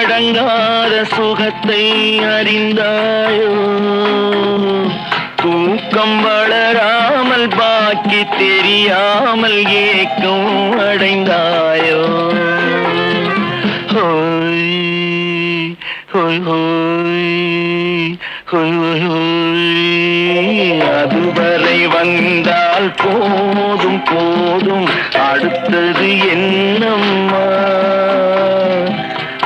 அடங்காத சுகத்தை அறிந்தாயோ, தூக்கம் வளராமல் பாக்கி தெரியாமல் ஏக்கம் அடைந்தாயோ. ஹோய் ஹோய் ஹோய் ஹோய் ஹோய் ஹோய். அதுவரை வந்தால் போதும் போதும், அடுத்தது என்னம்மா?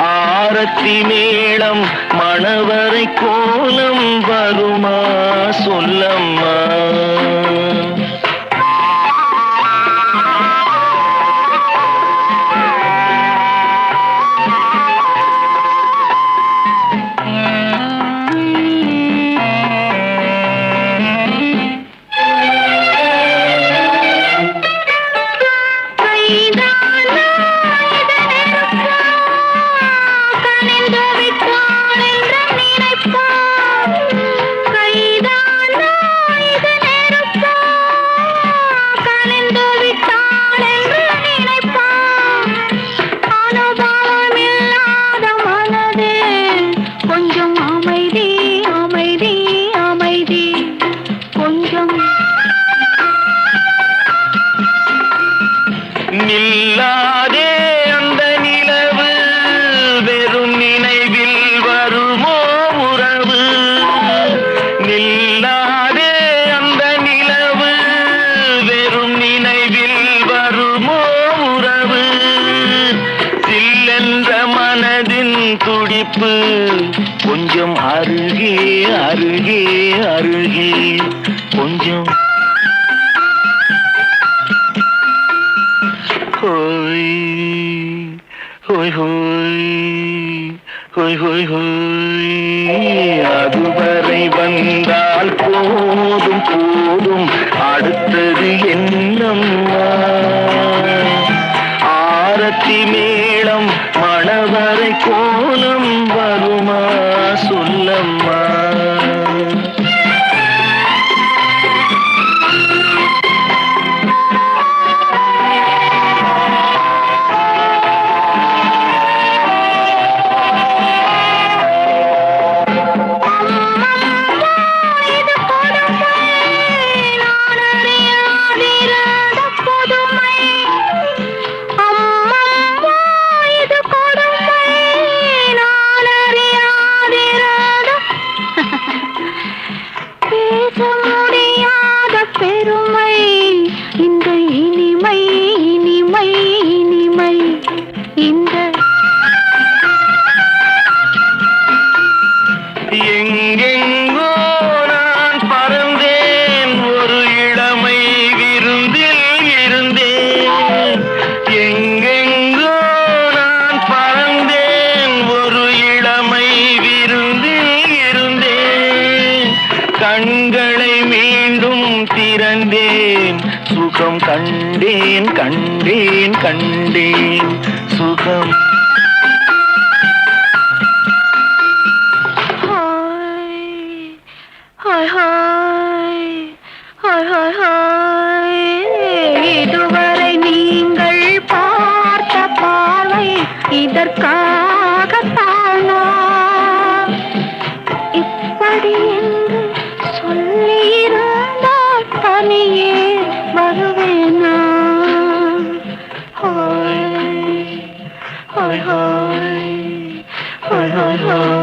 ஆரத்தி மேளம் மணவரை கோலம் வருமா சொல்லம்மா? நில்லாதே அந்த நிலவு, வெறும் நினைவில் வருமோ உறவு? நில்லாதே அந்த நிலவு, வெறும் நினைவில் வருமோ உறவு? சில்லென்ற மனதின் துடிப்பு கொஞ்சம் அருகே அருகே அருகே கொஞ்சம். ஹோய் ஹோய் ஹோய் ஹோய் ஹோய் ஹோய். அதுவரை வந்தால் போதும் போதும், அடுத்தது என்னம்மா? ஆரத்தி மேளம் மணவரை கோலம் வருமா சொல்லம்மா? பெருமை இந்த இனிமை இனிமை இனிமை இந்த. எங்கெங்கோ நான் பறந்தேன், ஒரு இளமை விருந்தில் இருந்தேன். எங்கெங்கோ நான் பறந்தேன், ஒரு இளமை விருந்தில் இருந்தேன். கண்களை மீண்டும் திறந்தேன், சுகம் கண்டேன் கண்டேன் கண்டேன் சுகம். Hi hi hi hi hi. இதுவரை நீங்கள் பார்த்த பார்வை இதற்காகத்தானா? இப்படி என்று சொல்லியிருந்தால் தனியே வருவேனா? Hi hi hi hi hi hi.